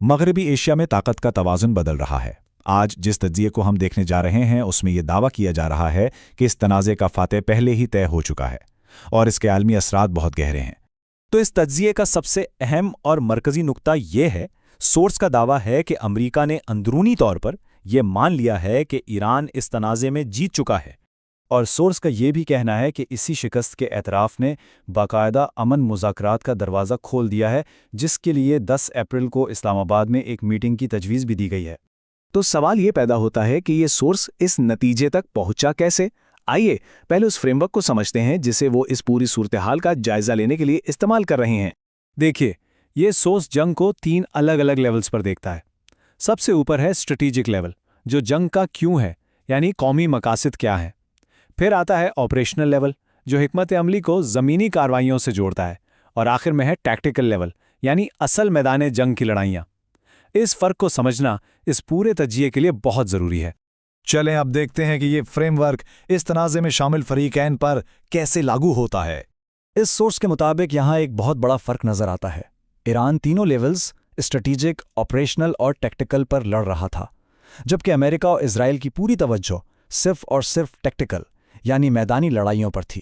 मगरबी एशिया में ताकत का तवाज़ुन बदल रहा है। आज जिस तज्ज़िये को हम देखने जा रहे हैं उसमें यह दावा किया जा रहा है कि इस तनाज़े का फ़ातह पहले ही तय हो चुका है और इसके आलमी असरात बहुत गहरे हैं। तो इस तज्ज़िये का सबसे अहम और मरकज़ी नुक्ता ये है, सोर्स का दावा है कि अमरीका ने अंदरूनी तौर पर यह मान लिया है कि ईरान इस तनाज़े में जीत चुका है, और सोर्स का ये भी कहना है कि इसी शिकस्त के एतराफ़ ने बाकायदा अमन मुज़ाकरात का दरवाज़ा खोल दिया है, जिसके लिए 10 अप्रैल को इस्लामाबाद में एक मीटिंग की तजवीज़ भी दी गई है। तो सवाल ये पैदा होता है कि ये सोर्स इस नतीजे तक पहुंचा कैसे। आइए पहले उस फ्रेमवर्क को समझते हैं जिसे वो इस पूरी सूरत-ए-हाल का जायजा लेने के लिए इस्तेमाल कर रहे हैं। देखिए, ये सोर्स जंग को 3 अलग अलग लेवल्स पर देखता है। सबसे ऊपर है स्ट्रेटेजिक लेवल, जो जंग का क्यों है, यानी कौमी मकासद क्या है। फिर आता है ऑपरेशनल लेवल, जो हिकमत अमली को ज़मीनी कार्रवाइयों से जोड़ता है। और आखिर में है टैक्टिकल लेवल, यानी असल मैदान जंग की लड़ाइयाँ। इस फ़र्क को समझना इस पूरे तज्ज़िये के लिए बहुत ज़रूरी है। चलें अब देखते हैं कि ये फ्रेमवर्क इस तनाज़े में शामिल फ़रीक़ैन पर कैसे लागू होता है। इस सोर्स के मुताबिक यहाँ एक बहुत बड़ा फ़र्क नज़र आता है। ईरान तीनों लेवल्स स्ट्रेटेजिक, ऑपरेशनल और टैक्टिकल पर लड़ रहा था, जबकि अमेरिका और इजराइल की पूरी तवज्जो सिर्फ और सिर्फ टैक्टिकल यानी मैदानी लड़ाइयों पर थी।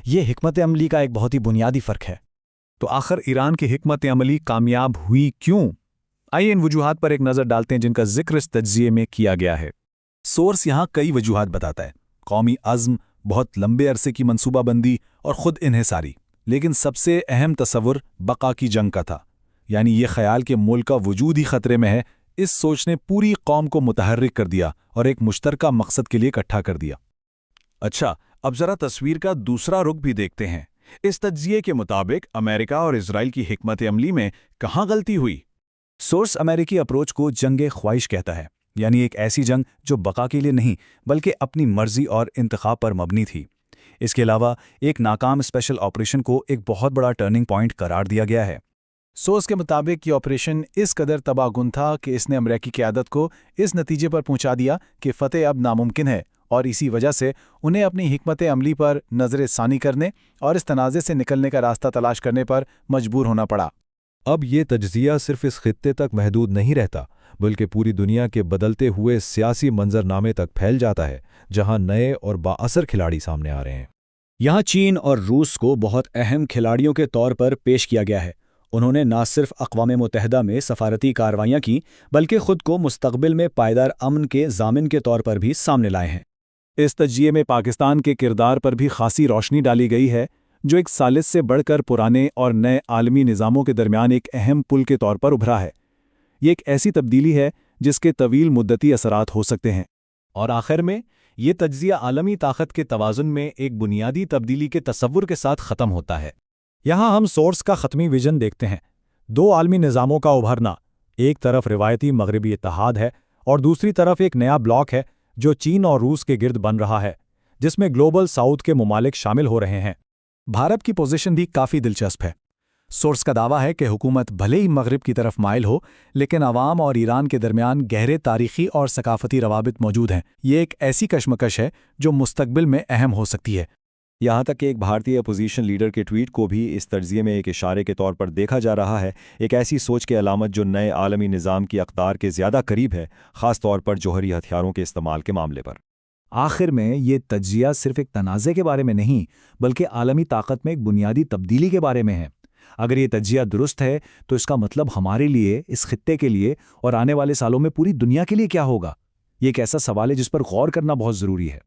ये हिकमत अमली का एक बहुत ही बुनियादी फ़र्क है। तो आखिर ईरान की हिकमत अमली कामयाब हुई क्यों? आइए इन वजूहात पर एक नज़र डालते हैं जिनका जिक्र इस तज्ज़िये में किया गया है। सोर्स यहाँ कई वजूहात बताता है: कौमी अज़्म, बहुत लंबे अरसे की मनसूबाबंदी और ख़ुद इन्हिसारी। लेकिन सबसे अहम तसव्वुर बका की जंग का था, यानी ये ख्याल कि मुल्क का वजूद ही खतरे में है। इस सोच ने पूरी कौम को मुतहर्रिक कर दिया और एक मुश्तरका मकसद के लिए इकट्ठा कर दिया। अच्छा, अब ज़रा तस्वीर का दूसरा रुख भी देखते हैं। इस तज्ज़िये के मुताबिक अमेरिका और इजराइल की हिकमत अमली में कहाँ गलती हुई? सोर्स अमेरिकी अप्रोच को जंग ख्वाहिश कहता है, यानी एक ऐसी जंग जो बका के लिए नहीं बल्कि अपनी मर्जी और इंतखाब पर मबनी थी। इसके अलावा एक नाकाम स्पेशल ऑपरेशन को एक बहुत बड़ा टर्निंग पॉइंट करार दिया गया है। सोर्स के मुताबिक ये ऑपरेशन इस कदर तबाहकुन था कि इसने अमेरिकी क़यादत को इस नतीजे पर पहुंचा दिया कि फ़तेह अब नामुमकिन है, और इसी वजह से उन्हें अपनी हिकमत अमली पर नज़र सानी करने और इस तनाज़े से निकलने का रास्ता तलाश करने पर मजबूर होना पड़ा। अब ये तज्ज़िया सिर्फ इस खित्ते तक महदूद नहीं रहता, बल्कि पूरी दुनिया के बदलते हुए सियासी मंजरनामे तक फैल जाता है, जहां नए और बाअसर खिलाड़ी सामने आ रहे हैं। यहाँ चीन और रूस को बहुत अहम खिलाड़ियों के तौर पर पेश किया गया है। उन्होंने न सिर्फ अक़वाम मुत्तहिदा में सफारती कार्रवाइयाँ की, बल्कि खुद को मुस्तक़बिल में पायदार अमन के ज़ामिन के तौर पर भी सामने लाए हैं। इस तज्ज़िये में पाकिस्तान के किरदार पर भी खासी रोशनी डाली गई है, जो एक सालिस से बढ़कर पुराने और नए आलमी निज़ामों के दरमियान एक अहम पुल के तौर पर उभरा है। ये एक ऐसी तब्दीली है जिसके तवील मुद्दती असरात हो सकते हैं। और आखिर में ये तज्ज़िया आलमी ताकत के तवाज़ुन में एक बुनियादी तब्दीली के तसव्वुर के साथ ख़त्म होता है। यहाँ हम सोर्स का ख़त्मी विजन देखते हैं। 2 आलमी निज़ामों का उभरना, एक तरफ रिवायती मगरबी इत्तेहाद है और दूसरी तरफ एक नया ब्लॉक है जो चीन और रूस के गिर्द बन रहा है, जिसमें ग्लोबल साउथ के मुमालिक शामिल हो रहे हैं। भारत की पोजीशन भी काफ़ी दिलचस्प है। सोर्स का दावा है कि हुकूमत भले ही मगरिब की तरफ माइल हो, लेकिन अवाम और ईरान के दरमियान गहरे तारीख़ी और सकाफ़ती रवाबित मौजूद हैं। ये एक ऐसी कशमकश है जो मुस्तकबिल में अहम हो सकती है। यहाँ तक कि एक भारतीय अपोजिशन लीडर के ट्वीट को भी इस तर्ज़िये में एक इशारे के तौर पर देखा जा रहा है, एक ऐसी सोच की अलामत जो नए आलमी निज़ाम की अक़दार के ज़्यादा करीब है, ख़ास तौर पर जौहरी हथियारों के इस्तेमाल के मामले पर। आखिर में ये तज्ज़िया सिर्फ एक तनाज़े के बारे में नहीं, बल्कि आलमी ताकत में एक बुनियादी तब्दीली के बारे में है। अगर ये तज्ज़िया दुरुस्त है तो इसका मतलब हमारे लिए, इस खित्ते के लिए और आने वाले सालों में पूरी दुनिया के लिए क्या होगा? ये एक ऐसा सवाल है जिस पर गौर करना बहुत ज़रूरी है।